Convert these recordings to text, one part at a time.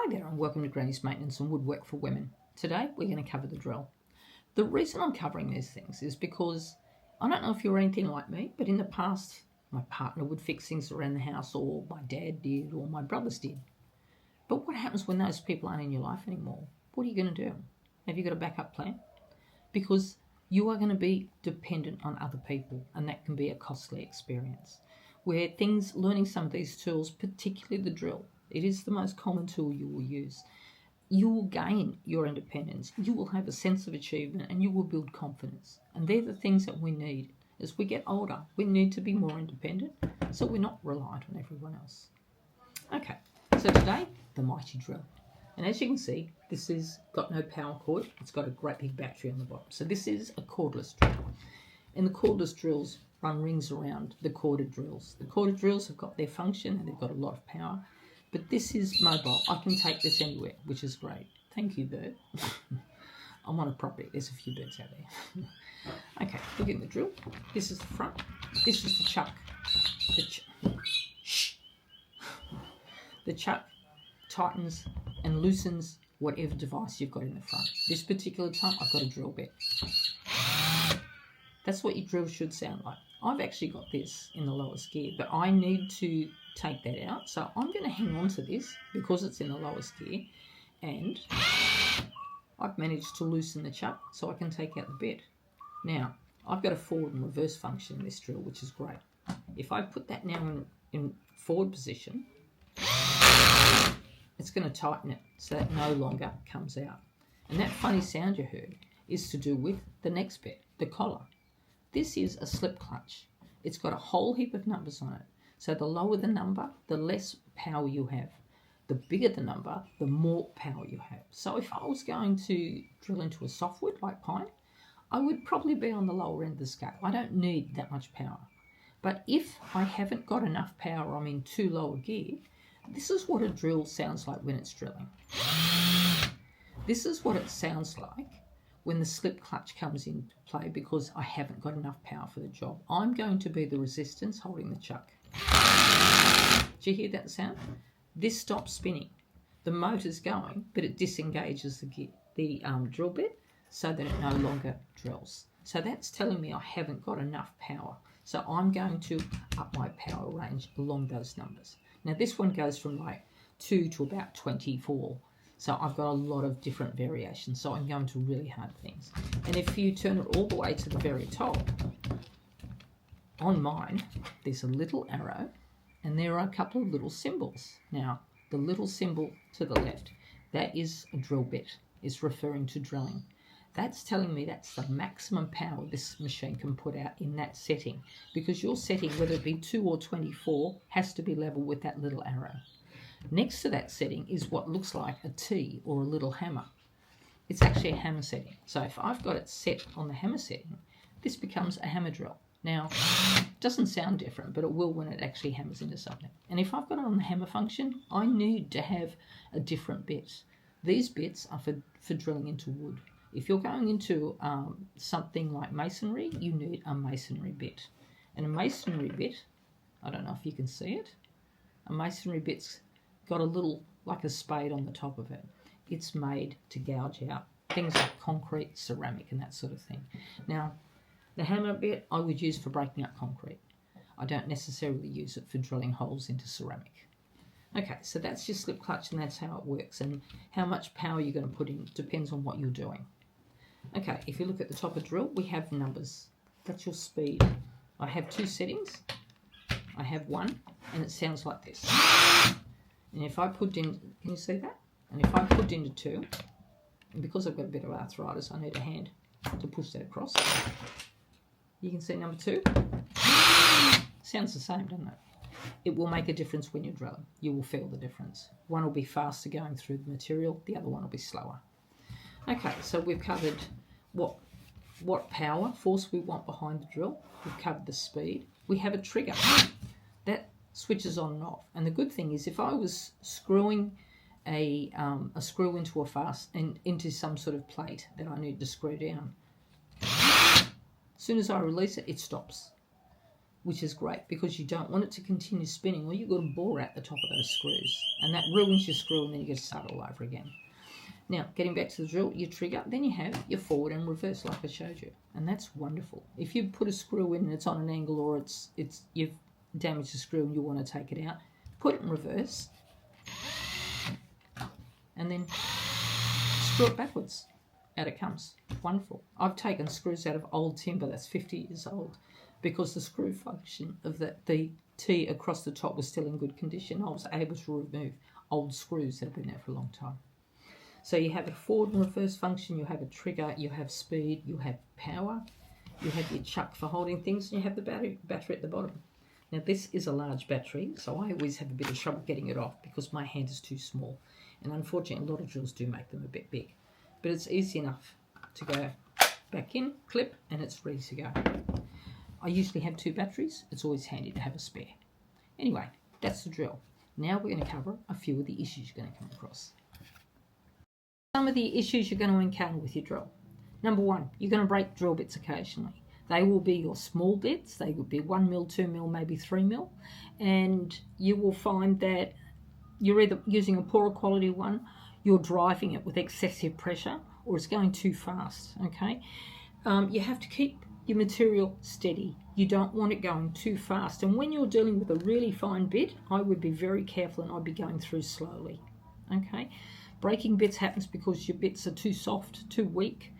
there and welcome to Granny's Maintenance and Woodwork for Women. Today we're going to cover the drill. The reason I'm covering these things is because I don't know if you're anything like me, but in the past my partner would fix things around the house, or my dad did, or my brothers did. But what happens when those people aren't in your life anymore? What are you going to do? Have you got a backup plan? Because you are going to be dependent on other people, and that can be a costly experience. Learning some of these tools, particularly the drill, it is the most common tool you will use. You will gain your independence, you will have a sense of achievement, and you will build confidence. And they're the things that we need. As we get older, we need to be more independent, so we're not reliant on everyone else. Okay, so today, the mighty drill. And as you can see, this has got no power cord. It's got a great big battery on the bottom. So this is a cordless drill. And the cordless drills run rings around the corded drills. The corded drills have got their function and they've got a lot of power. But this is mobile. I can take this anywhere, which is great. Thank you, bird. I'm on a property. There's a few birds out there. Okay, look at the drill. This is the front. This is the chuck. The chuck tightens and loosens whatever device you've got in the front. This particular time, I've got a drill bit. That's what your drill should sound like. I've actually got this in the lowest gear, but I need to take that out. So I'm going to hang on to this because it's in the lowest gear, and I've managed to loosen the chuck so I can take out the bit. Now, I've got a forward and reverse function in this drill, which is great. If I put that now in forward position, it's going to tighten it so that no longer comes out. And that funny sound you heard is to do with the next bit, the collar. This is a slip clutch. It's got a whole heap of numbers on it. So the lower the number, the less power you have. The bigger the number, the more power you have. So if I was going to drill into a softwood like pine, I would probably be on the lower end of the scale. I don't need that much power. But if I haven't got enough power, I'm in too low a gear, this is what a drill sounds like when it's drilling. This is what it sounds like when the slip clutch comes into play because I haven't got enough power for the job. I'm going to be the resistance holding the chuck. Do you hear that sound? This stops spinning. The motor's going, but it disengages the drill bit so that it no longer drills. So that's telling me I haven't got enough power. So I'm going to up my power range along those numbers. Now this one goes from like 2 to about 24. So I've got a lot of different variations. So I'm going to really hard things. And if you turn it all the way to the very top, on mine, there's a little arrow and there are a couple of little symbols. Now, the little symbol to the left, that is a drill bit. It's referring to drilling. That's telling me that's the maximum power this machine can put out in that setting, because your setting, whether it be 2 or 24, has to be level with that little arrow. Next to that setting is what looks like a T or a little hammer. It's actually a hammer setting. So if I've got it set on the hammer setting, this becomes a hammer drill. Now, it doesn't sound different, but it will when it actually hammers into something. And if I've got it on the hammer function, I need to have a different bit. These bits are for drilling into wood. If you're going into something like masonry, you need a masonry bit. And a masonry bit, I don't know if you can see it, a masonry bit's got a little, like a spade on the top of it. It's made to gouge out things like concrete, ceramic, and that sort of thing. Now, the hammer bit I would use for breaking up concrete. I don't necessarily use it for drilling holes into ceramic. Okay, so that's your slip clutch and that's how it works. And how much power you're going to put in depends on what you're doing. Okay, if you look at the top of drill, we have numbers. That's your speed. I have 2 settings. I have 1, and it sounds like this. And if I put in, can you see that? And if I put into 2, and because I've got a bit of arthritis, I need a hand to push that across. You can see number 2. Sounds the same, doesn't it? It will make a difference when you're drilling. You will feel the difference. One will be faster going through the material, the other one will be slower. Okay, so we've covered what power, force we want behind the drill. We've covered the speed. We have a trigger that switches on and off. And the good thing is, if I was screwing a screw into some sort of plate that I need to screw down, as soon as I release it, it stops. which is great because you don't want it to continue spinning, or you've got to bore out the top of those screws, and that ruins your screw, and then you get to start all over again. Now, getting back to the drill, your trigger, then you have your forward and reverse like I showed you, and that's wonderful. If you put a screw in and it's on an angle, or you've damaged the screw and you want to take it out, put it in reverse, and then screw it backwards. Out it comes. Wonderful. I've taken screws out of old timber that's 50 years old because the screw function of the T across the top was still in good condition. I was able to remove old screws that have been there for a long time. So you have a forward and reverse function, you have a trigger, you have speed, you have power, you have your chuck for holding things, and you have the battery at the bottom. Now this is a large battery, so I always have a bit of trouble getting it off because my hand is too small. And unfortunately, a lot of drills do make them a bit big. But it's easy enough to go back in, clip, and it's ready to go. I usually have 2 batteries. It's always handy to have a spare. Anyway, that's the drill. Now we're going to cover a few of the issues you're going to come across. Some of the issues you're going to encounter with your drill. Number 1, you're going to break drill bits occasionally. They will be your small bits. They will be 1 mil, 2 mil, maybe 3 mil. And you will find that you're either using a poorer quality one, you're driving it with excessive pressure, or it's going too fast, okay? You have to keep your material steady. You don't want it going too fast. And when you're dealing with a really fine bit, I would be very careful and I'd be going through slowly, okay? Breaking bits happens because your bits are too soft, too weak.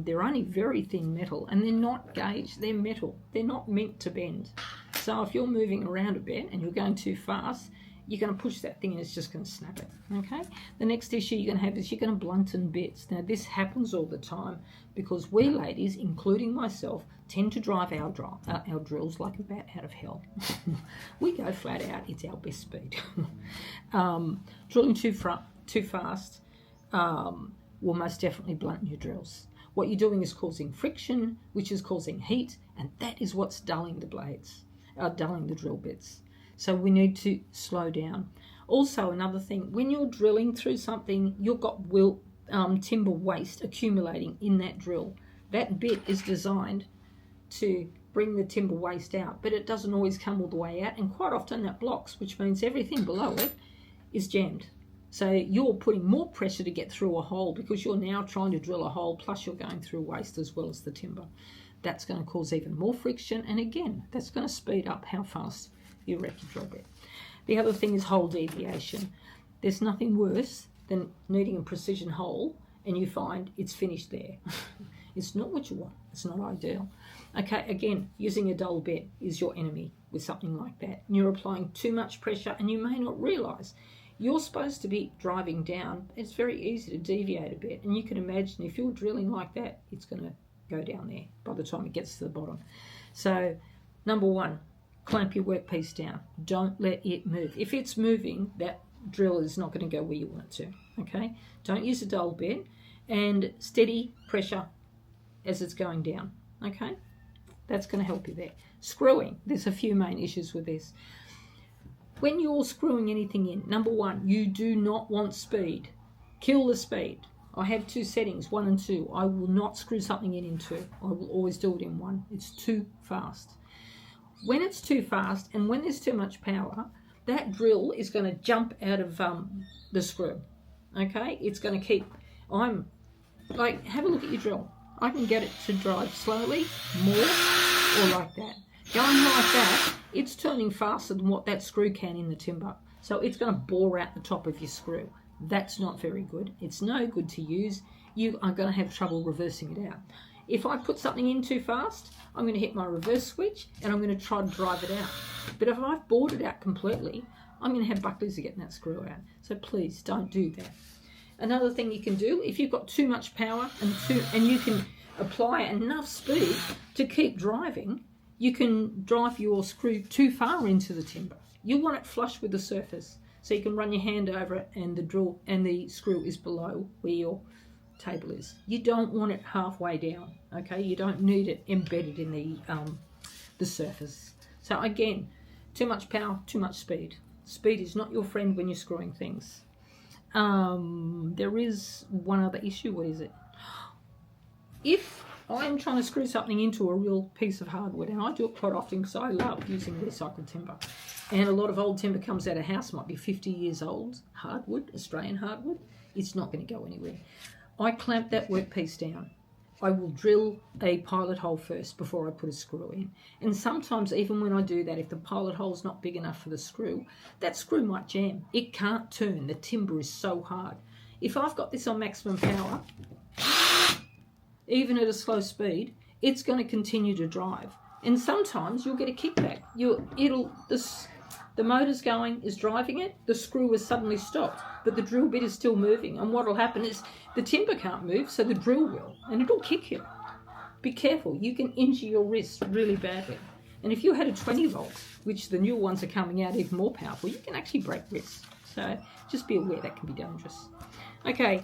They're only very thin metal, and they're not gauged, they're metal. They're not meant to bend. So if you're moving around a bit and you're going too fast, you're going to push that thing and it's just going to snap it, okay? The next issue you're going to have is you're going to blunten bits. Now, this happens all the time because we ladies, including myself, tend to drive our drills like a bat out of hell. We go flat out. It's our best speed. Drilling too fast will most definitely blunt your drills. What you're doing is causing friction, which is causing heat, and that is what's dulling the blades, dulling the drill bits. So we need to slow down. Also, another thing, when you're drilling through something, you've got timber waste accumulating in that drill. That bit is designed to bring the timber waste out, but it doesn't always come all the way out, and quite often that blocks, which means everything below it is jammed. So you're putting more pressure to get through a hole because you're now trying to drill a hole, plus you're going through waste as well as the timber. That's going to cause even more friction, and again, that's going to speed up how fast you wreck your drill bit. The other thing is hole deviation. There's nothing worse than needing a precision hole and you find it's finished there. It's not what you want. It's not ideal. Okay, again, using a dull bit is your enemy with something like that. And you're applying too much pressure and you may not realise. You're supposed to be driving down. It's very easy to deviate a bit, and you can imagine if you're drilling like that, it's going to go down there by the time it gets to the bottom. So, number 1, clamp your workpiece down. Don't let it move. If it's moving, that drill is not going to go where you want it to, okay? Don't use a dull bit, and steady pressure as it's going down, okay? That's going to help you there. Screwing. There's a few main issues with this. When you're screwing anything in, number 1, you do not want speed. Kill the speed. I have 2 settings, 1 and 2. I will not screw something in 2. I will always do it in 1. It's too fast. When it's too fast and when there's too much power, that drill is going to jump out of the screw, okay? It's going to keep, have a look at your drill. I can get it to drive slowly, more, or like that. Going like that, it's turning faster than what that screw can in the timber. So it's going to bore out the top of your screw. That's not very good. It's no good to use. You are going to have trouble reversing it out. If I put something in too fast, I'm going to hit my reverse switch and I'm going to try to drive it out. But if I've bored it out completely, I'm going to have buckles of getting that screw out. So please don't do that. Another thing you can do, if you've got too much power and you can apply enough speed to keep driving, you can drive your screw too far into the timber. You want it flush with the surface, so you can run your hand over it and the drill and the screw is below where your table is. You don't want it halfway down, okay? You don't need it embedded in the surface. So again, too much power, too much speed. Speed is not your friend when you're screwing things. There is one other issue. What is it? If I'm trying to screw something into a real piece of hardwood, and I do it quite often because I love using recycled timber. And a lot of old timber comes out of house, might be 50 years old, hardwood, Australian hardwood. It's not going to go anywhere. I clamp that workpiece down. I will drill a pilot hole first before I put a screw in. And sometimes even when I do that, if the pilot hole is not big enough for the screw, that screw might jam. It can't turn. The timber is so hard. If I've got this on maximum power, even at a slow speed, it's going to continue to drive. And sometimes you'll get a kickback. The motor's going, is driving it, the screw has suddenly stopped, but the drill bit is still moving. And what will happen is the timber can't move, so the drill will, and it'll kick you. Be careful, you can injure your wrist really badly. And if you had a 20 volts, which the new ones are coming out even more powerful, you can actually break wrists. So just be aware that can be dangerous. Okay,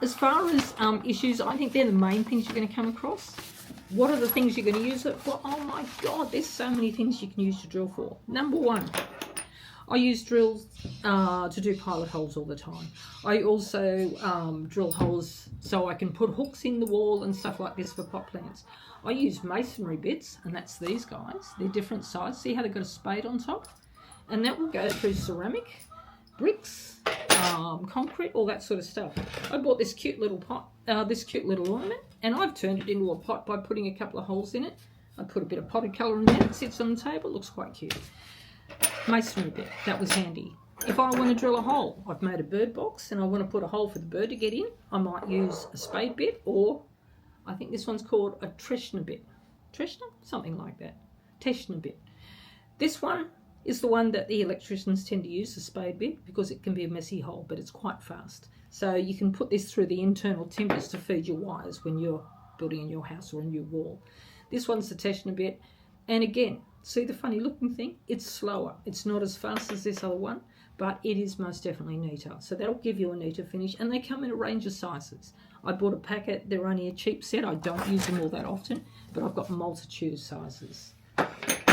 as far as issues, I think they're the main things you're going to come across. What are the things you're going to use it for? Oh my God, there's so many things you can use to drill for. Number one, I use drills to do pilot holes all the time. I also drill holes so I can put hooks in the wall and stuff like this for pot plants. I use masonry bits, and that's these guys. They're different size. See how they've got a spade on top? And that will go through ceramic, bricks, concrete, all that sort of stuff. I bought this cute little pot, this cute little ornament, and I've turned it into a pot by putting a couple of holes in it. I put a bit of potted colour in there. It sits on the table. It looks quite cute. Masonry bit, that was handy. If I want to drill a hole, I've made a bird box and I want to put a hole for the bird to get in, I might use a spade bit, or I think this one's called a Treshner bit. Treshner? Something like that. Treshner bit. This one is the one that the electricians tend to use, the spade bit, because it can be a messy hole, but it's quite fast. So you can put this through the internal timbers to feed your wires when you're building in your house or a new wall. This one's the Treshner bit, and again, see the funny looking thing? It's slower. It's not as fast as this other one, but it is most definitely neater. So that'll give you a neater finish, and they come in a range of sizes. I bought a packet. They're only a cheap set. I don't use them all that often, but I've got a multitude of sizes.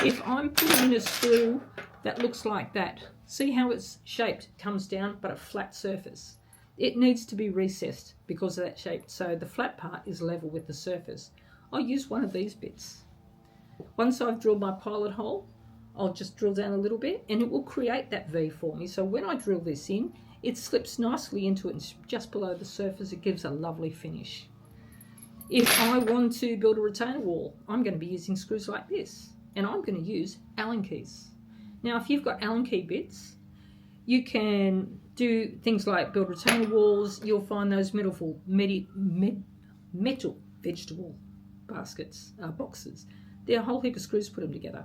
If I'm putting in a screw that looks like that, see how it's shaped? It comes down, but a flat surface. It needs to be recessed because of that shape, so the flat part is level with the surface. I'll use one of these bits. Once I've drilled my pilot hole, I'll just drill down a little bit and it will create that V for me. So when I drill this in, it slips nicely into it and just below the surface. It gives a lovely finish. If I want to build a retainer wall, I'm going to be using screws like this, and I'm going to use Allen keys. Now, if you've got Allen key bits, you can do things like build retainer walls. You'll find those metal vegetable baskets, boxes. They're a whole heap of screws, put them together.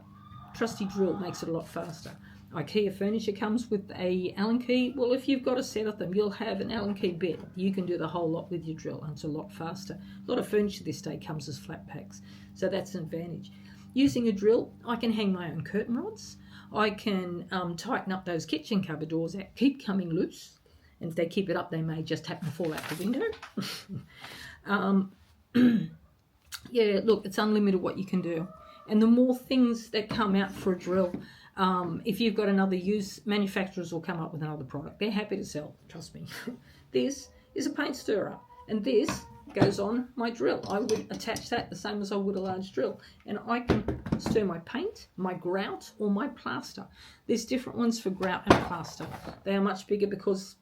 Trusty drill makes it a lot faster. IKEA furniture comes with a Allen key. Well, if you've got a set of them, you'll have an Allen key bit. You can do the whole lot with your drill, and it's a lot faster. A lot of furniture this day comes as flat packs, so that's an advantage. Using a drill, I can hang my own curtain rods. I can tighten up those kitchen cupboard doors that keep coming loose, and if they keep it up, they may just happen to fall out the window. Yeah, look, it's unlimited what you can do. And the more things that come out for a drill, if you've got another use, manufacturers will come up with another product. They're happy to sell, trust me. This is a paint stirrer, and this goes on my drill. I would attach that the same as I would a large drill, and I can stir my paint, my grout, or my plaster. There's different ones for grout and plaster. They are much bigger because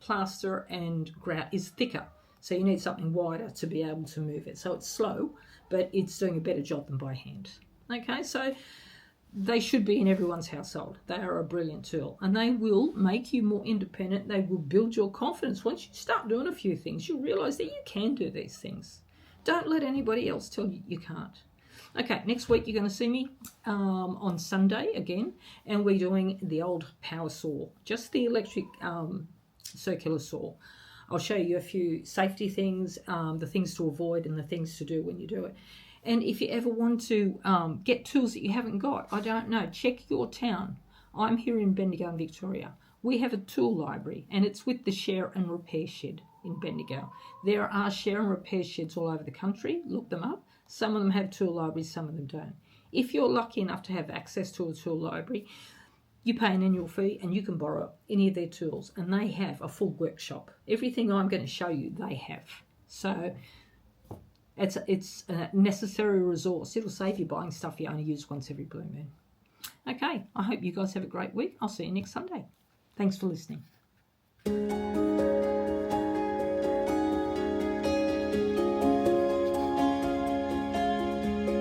plaster and grout is thicker. So you need something wider to be able to move it. So it's slow, but it's doing a better job than by hand. Okay, so they should be in everyone's household. They are a brilliant tool, and they will make you more independent. They will build your confidence. Once you start doing a few things, you'll realise that you can do these things. Don't let anybody else tell you you can't. Okay, next week you're going to see me on Sunday again, and we're doing the old power saw, just the electric circular saw. I'll show you a few safety things, the things to avoid and the things to do when you do it. And if you ever want to get tools that you haven't got, I don't know, check your town. I'm here in Bendigo in Victoria. We have a tool library, and it's with the Share and Repair Shed in Bendigo. There are share and repair sheds all over the country. Look them up. Some of them have tool libraries, some of them don't. If you're lucky enough to have access to a tool library, you pay an annual fee and you can borrow any of their tools, and they have a full workshop. Everything I'm going to show you, they have. So It's a necessary resource. It'll save you buying stuff you only use once every blue moon. Okay, I hope you guys have a great week. I'll see you next Sunday. Thanks for listening.